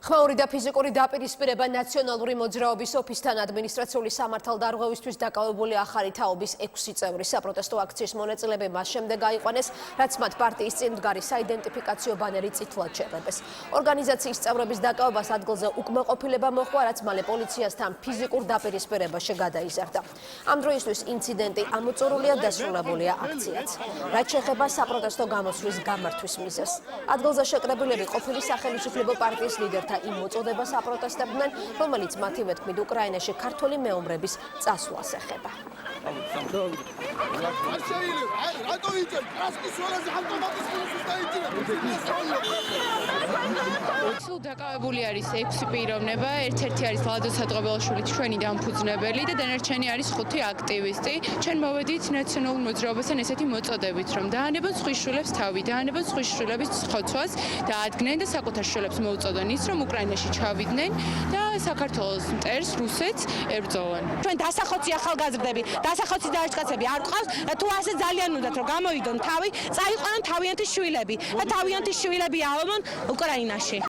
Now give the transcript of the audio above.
ხმაური და ფიზიკური დაპირისპირება ნაციონალური მოძრაობის ოფისთან ადმინისტრაციული სამართალდარღვევისთვის დაკავებული ახალი თაობის 6 წევრი საპროტესტო აქციის მონაწილეები მას შემდეგ აიყვანეს, რაც მათ პარტიის წინ მდგარი საიდენტიფიკაციო ბანერი წითლად შეღებეს. ორგანიზაციის წევრების დაკავებას ადგილზე უკმაყოფილება მოჰყვა, რაც მალე პოლიციასთან ფიზიკურ დაპირისპირებაში გადაიზარდა. ამ დროისთვის ინციდენტი ამოწურულია, დასრულებულია აქციაც. რაც შეეხება საპროტესტო გამოსვლის გამართვის მიზეზს. ადგილზე შეკრებილები ყოფილი სახელმწიფო პარტიის ლიდერთა იმ მოწოდებას აპროტესტებდნენ, რომელიც მათი მეთქმით უკრაინაში ქართული მეომრების წასვლას ეხება. სულ დაკავებული არის 6 პიროვნება, ერთ-ერთი არის ლადო სადღობელაშვილი, ჩვენი დამფუძნებელი და დანარჩენი არის 5 აქტივისტი. ჩვენ მოვედით ნაციონალურ მოძრაობასთან ესეთი მოწოდებით, რომ დაანებონ სხვის შვილებს თავი, დაანებონ სხვის შვილების ხოცვას და ადგენენ და საკუთარ შვილებს მოუწოდონ ის, რომ უკრაინაში ჩავიდნენ და საქართველოს მტერს რუსეთს ებრძოლან. ჩვენ დასახოცი ახალგაზრდები, დასახოცი ჯარისკაცები არ გვყავს და თუ ასე ძალიან უნდათ რომ გამოიდონ თავი, წაიყვანონ თავიანთი შვილები და თავიანთი შვილები ავამონ უკრაინაში.